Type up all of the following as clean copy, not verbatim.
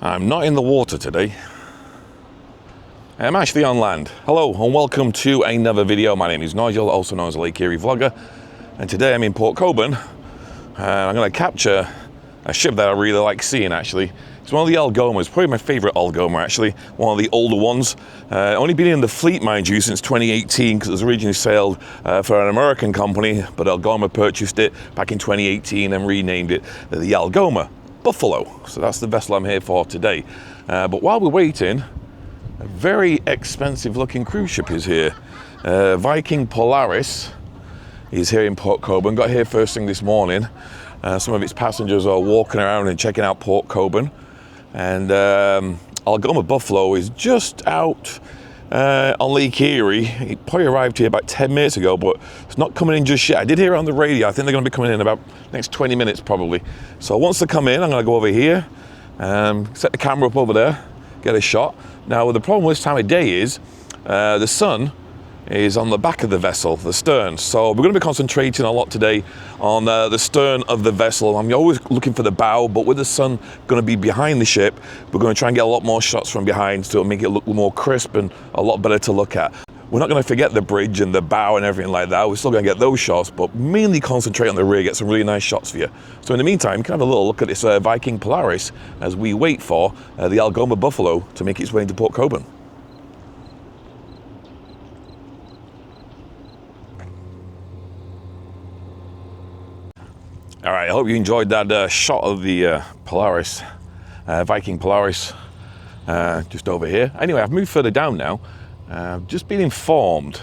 I'm not in the water today. I'm actually on land. Hello and welcome to another video. My name is Nigel, also known as a Lake Erie vlogger. And today I'm in Port Colborne. I'm going to capture a ship that I really like seeing actually. It's one of the Algomas, probably my favourite Algoma actually, one of the older ones. Only been in the fleet, mind you, since 2018 because it was originally sailed for an American company, but Algoma purchased it back in 2018 and renamed it the Algoma Buffalo. So that's the vessel I'm here for today. But while we're waiting, a very expensive looking cruise ship is here. Viking Polaris is here in Port Colborne. Got here first thing this morning. Some of its passengers are walking around and checking out Port Colborne. And Algoma Buffalo is just out on Lake Erie. It probably arrived here about 10 minutes ago, but it's not coming in just yet. I did hear it on the radio. I think they're going to be coming in about next 20 minutes probably. So once they come in, I'm going to go over here, set the camera up over there, get a shot. Now the problem with this time of day is the sun is on the back of the vessel, the stern. So we're going to be concentrating a lot today on the stern of the vessel. I'm always looking for the bow, but with the sun going to be behind the ship, we're going to try and get a lot more shots from behind so it'll make it look more crisp and a lot better to look at. We're not going to forget the bridge and the bow and everything like that. We're still going to get those shots, but mainly concentrate on the rear, get some really nice shots for you. So in the meantime, you can have a little look at this Viking Polaris as we wait for the Algoma Buffalo to make its way into Port Colborne. All right, I hope you enjoyed that shot of the Polaris, Viking Polaris, just over here. Anyway, I've moved further down now. Just been informed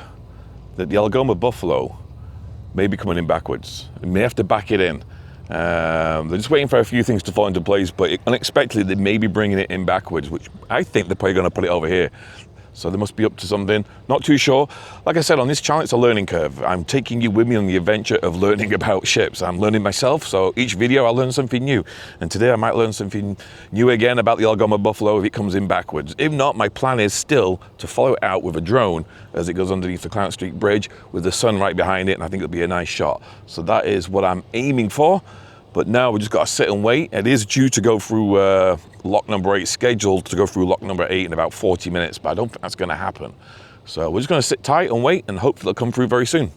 that the Algoma Buffalo may be coming in backwards. They may have to back it in. They're just waiting for a few things to fall into place, but unexpectedly they may be bringing it in backwards, which I think they're probably going to put it over here. So they must be up to something, not too sure. Like I said, on this channel, it's a learning curve. I'm taking you with me on the adventure of learning about ships. I'm learning myself, so each video I learn something new. And today I might learn something new again about the Algoma Buffalo if it comes in backwards. If not, my plan is still to follow it out with a drone as it goes underneath the Clount Street Bridge with the sun right behind it, and I think it'll be a nice shot. So that is what I'm aiming for. But now we just got to sit and wait. It is due to go through lock number 8, scheduled to go through lock number 8 in about 40 minutes, but I don't think that's going to happen. So we're just going to sit tight and wait, and hopefully it'll come through very soon.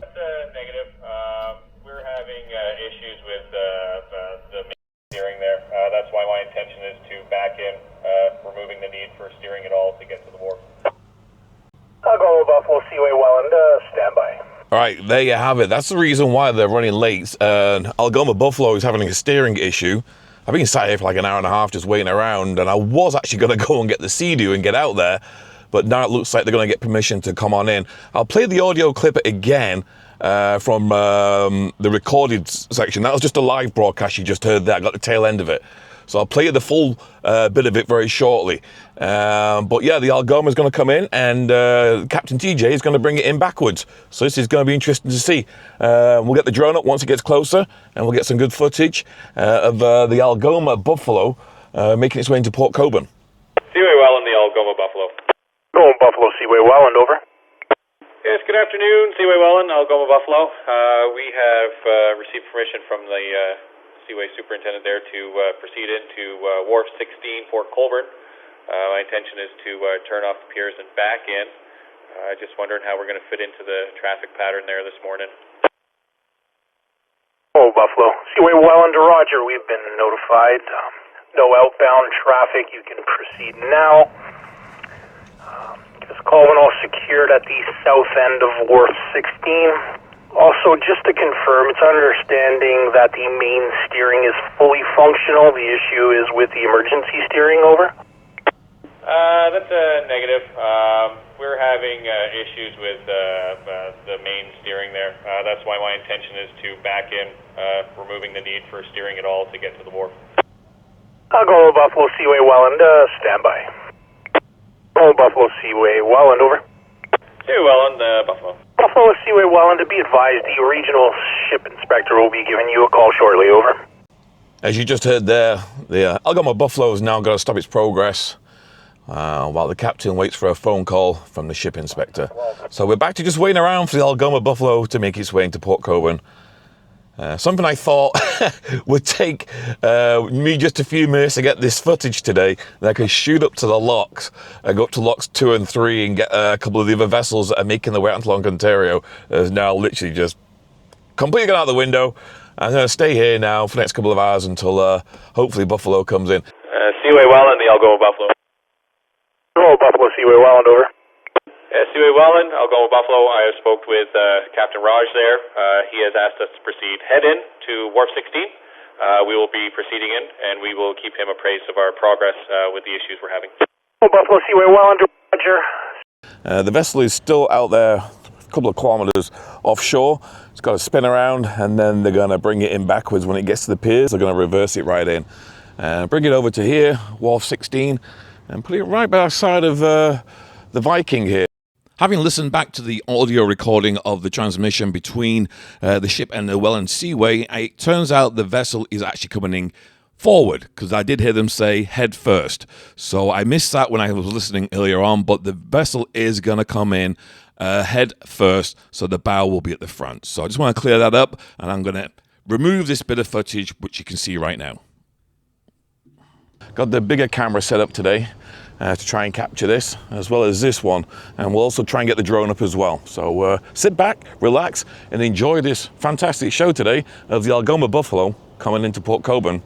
That's negative. We're having issues with the steering there. That's why my intention is to back in, removing the need for steering at all to get to the wharf. Algoma Buffalo, Seaway Welland, stand by. All right, there you have it. That's the reason why they're running late. Algoma Buffalo is having a steering issue. I've been sat here for like an hour and a half just waiting around, and I was actually going to go and get the Sea-Doo and get out there, but now it looks like they're going to get permission to come on in. I'll play the audio clip again from the recorded section. That was just a live broadcast you just heard there. I got the tail end of it. So I'll play the full bit of it very shortly. But yeah, the Algoma is going to come in, and Captain TJ is going to bring it in backwards. So this is going to be interesting to see. We'll get the drone up once it gets closer, and we'll get some good footage of the Algoma Buffalo making its way into Port Colborne. Seaway Welland, the Algoma Buffalo. Algoma Buffalo, Seaway Welland, over. Yes, good afternoon, Seaway Welland, Algoma Buffalo. We have received permission from the Seaway Superintendent there to proceed into wharf 16, Port Colborne. My intention is to turn off the piers and back in. Just wondering how we're going to fit into the traffic pattern there this morning. Oh, Buffalo. Seaway Welland, roger. We've been notified. No outbound traffic. You can proceed now. Just Colborne all secured at the south end of wharf 16. Also, just to confirm, it's our understanding that the main steering is fully functional. The issue is with the emergency steering, over? That's a negative. We're having issues with the main steering there. That's why my intention is to back in, removing the need for steering at all to get to the wharf. Algoma Buffalo, Seaway Welland, stand by. Algoma Buffalo, Seaway Welland, over. Seaway Welland, Buffalo. Buffalo, Seaway Welland, to be advised, the regional ship inspector will be giving you a call shortly, over. As you just heard there, the Algoma Buffalo has now got to stop its progress while the captain waits for a phone call from the ship inspector. So we're back to just waiting around for the Algoma Buffalo to make its way into Port Colborne. Something I thought would take me just a few minutes to get this footage today, and I could shoot up to the locks, go up to locks 2 and 3 and get a couple of the other vessels that are making their way out into Lake Ontario, is now literally just completely gone out the window. I'm going to stay here now for the next couple of hours until hopefully Buffalo comes in. Seaway Welland, the Algoma Buffalo. Hello, Buffalo, Seaway Welland, over. Seaway Welland, Algoma Buffalo. I have spoke with Captain Raj there. He has asked us to proceed head in to wharf 16. We will be proceeding in, and we will keep him appraised of our progress with the issues we're having. Hello, Buffalo, Seaway Welland, Roger. The vessel is still out there a couple of kilometers offshore. It's got to spin around, and then they're going to bring it in backwards. When it gets to the piers, they're going to reverse it right in. Bring it over to here, wharf 16, and put it right by the side of the Viking here. Having listened back to the audio recording of the transmission between the ship and the Welland Seaway, it turns out the vessel is actually coming in forward, because I did hear them say head first. So I missed that when I was listening earlier on, but the vessel is going to come in head first, so the bow will be at the front. So I just want to clear that up, and I'm going to remove this bit of footage, which you can see right now. Got the bigger camera set up today to try and capture this, as well as this one, and we'll also try and get the drone up as well. So sit back, relax, and enjoy this fantastic show today of the Algoma Buffalo coming into Port Colborne.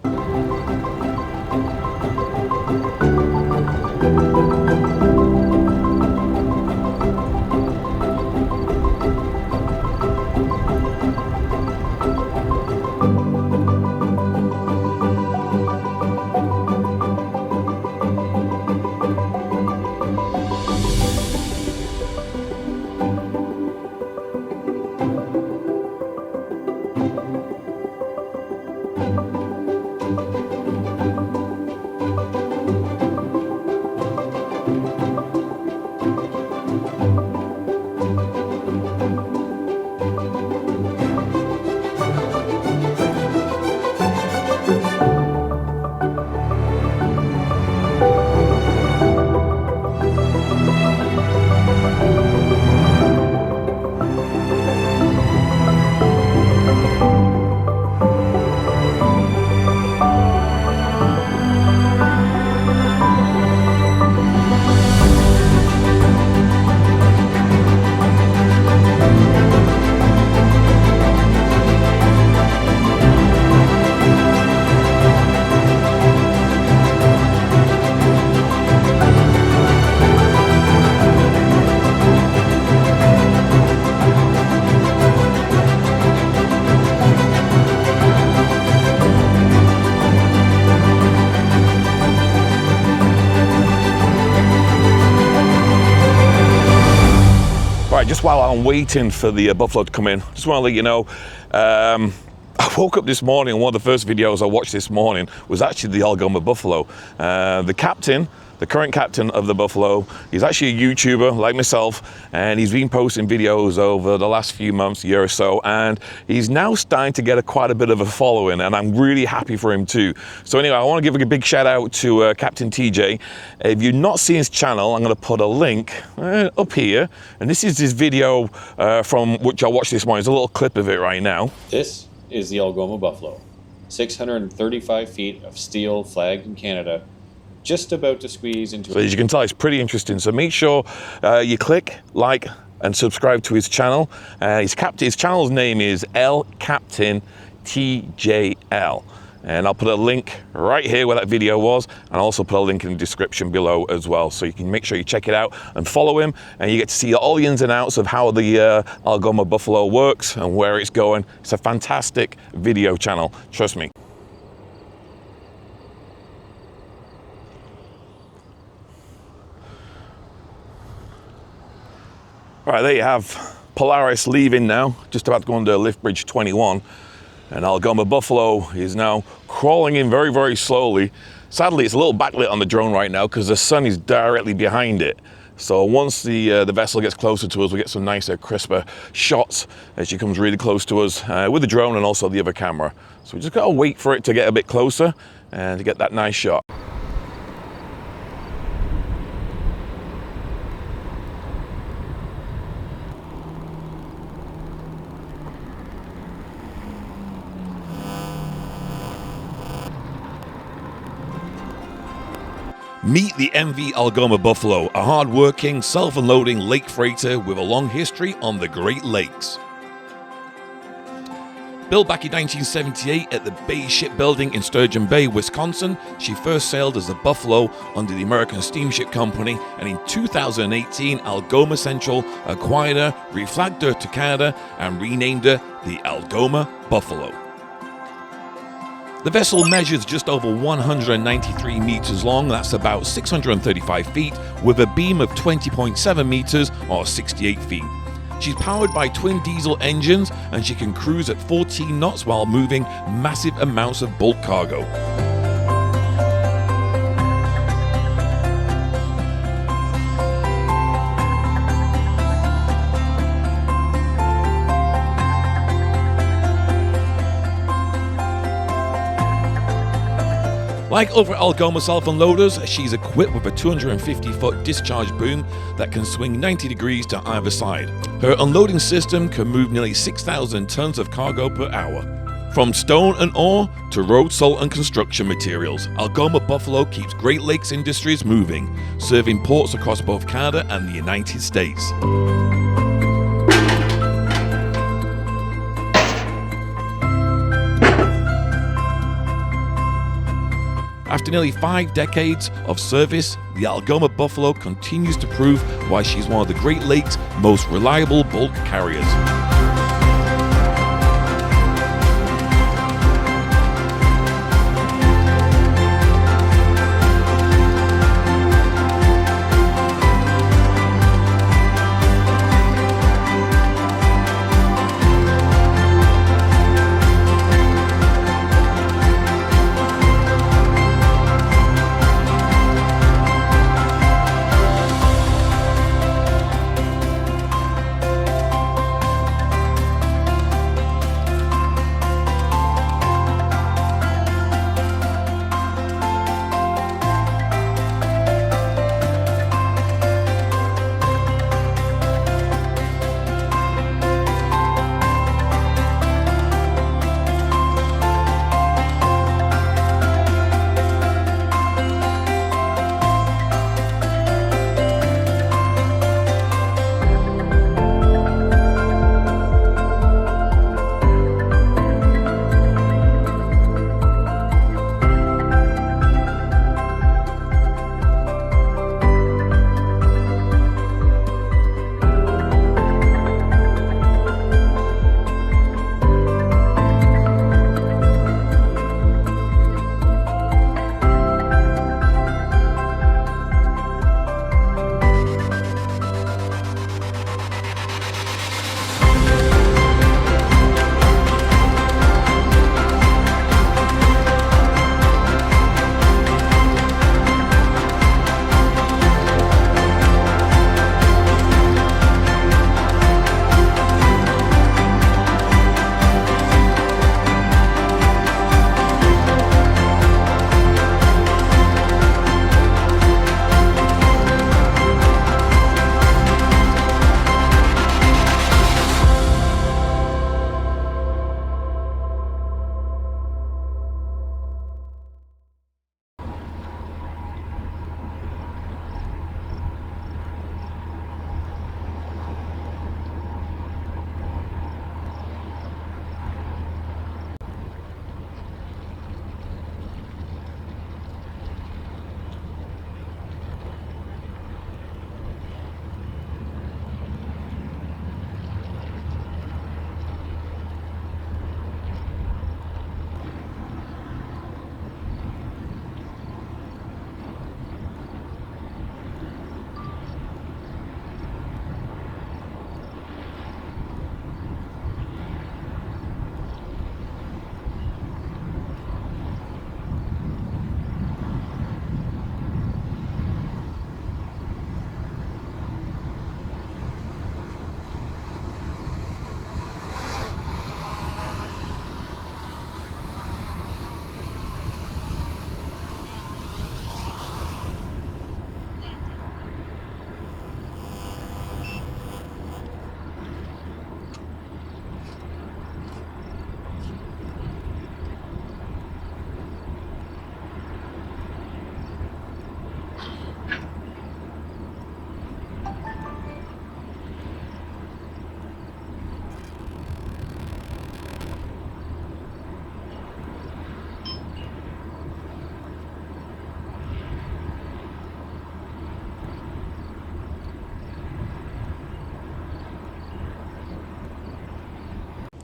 Right, just while I'm waiting for the Buffalo to come in, just want to let you know, I woke up this morning, and one of the first videos I watched this morning was actually the Algoma Buffalo. The captain, the current captain of the Buffalo, he's actually a YouTuber like myself, and he's been posting videos over the last few months, year or so, and he's now starting to get quite a bit of a following, and I'm really happy for him too. So anyway, I want to give a big shout out to Captain TJ. If you've not seen his channel, I'm going to put a link up here, and this is his video from which I watched this morning. There's a little clip of it right now. This is the Algoma Buffalo, 635 feet of steel flagged in Canada, just about to squeeze into. So as you can tell, it's pretty interesting. So make sure you click, like, and subscribe to his channel. His channel's name is L Captain TJL. And I'll put a link right here where that video was, and I'll also put a link in the description below as well. So you can make sure you check it out and follow him, and you get to see all the ins and outs of how the Algoma Buffalo works and where it's going. It's a fantastic video channel, trust me. All right, there you have Polaris leaving now, just about to go under Lift Bridge 21. And Algoma Buffalo is now crawling in very, very slowly. Sadly, it's a little backlit on the drone right now because the sun is directly behind it. So once the vessel gets closer to us, we get some nicer, crisper shots as she comes really close to us with the drone and also the other camera. So we just gotta wait for it to get a bit closer and to get that nice shot. Meet the MV Algoma Buffalo, a hard-working, self-unloading lake freighter with a long history on the Great Lakes. Built back in 1978 at the Bay Shipbuilding in Sturgeon Bay, Wisconsin, she first sailed as the Buffalo under the American Steamship Company, and in 2018, Algoma Central acquired her, reflagged her to Canada, and renamed her the Algoma Buffalo. The vessel measures just over 193 meters long, that's about 635 feet, with a beam of 20.7 meters or 68 feet. She's powered by twin diesel engines, and she can cruise at 14 knots while moving massive amounts of bulk cargo. Like other Algoma self-unloaders, she's equipped with a 250-foot discharge boom that can swing 90 degrees to either side. Her unloading system can move nearly 6,000 tons of cargo per hour. From stone and ore to road salt and construction materials, Algoma Buffalo keeps Great Lakes industries moving, serving ports across both Canada and the United States. After nearly 5 decades of service, the Algoma Buffalo continues to prove why she's one of the Great Lakes' most reliable bulk carriers.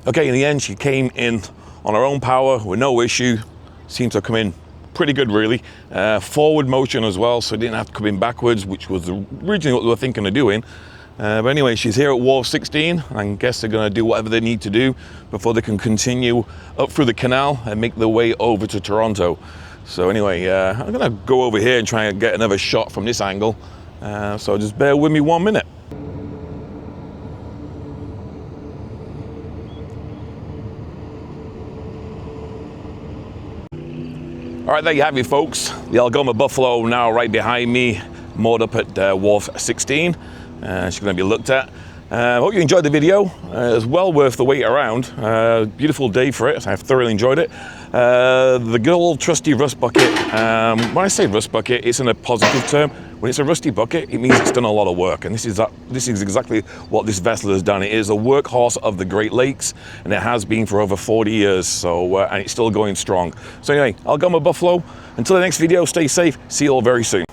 Okay, in the end, she came in on her own power with no issue. Seemed to come in pretty good, really. Forward motion as well, so didn't have to come in backwards, which was originally what they were thinking of doing. But anyway, she's here at wharf 16. I guess they're going to do whatever they need to do before they can continue up through the canal and make their way over to Toronto. So anyway, I'm going to go over here and try and get another shot from this angle. So just bear with me 1 minute. All right, there you have it, folks. The Algoma Buffalo now right behind me, moored up at wharf 16. She's going to be looked at. Hope you enjoyed the video. It was well worth the wait around. Beautiful day for it. I've thoroughly enjoyed it. The good old trusty rust bucket. When I say rust bucket, it's in a positive term. When it's a rusty bucket, it means it's done a lot of work, and this is exactly what this vessel has done. It is a workhorse of the Great Lakes, and it has been for over 40 years. So, and it's still going strong. So anyway, Algoma Buffalo. Until the next video, stay safe. See you all very soon.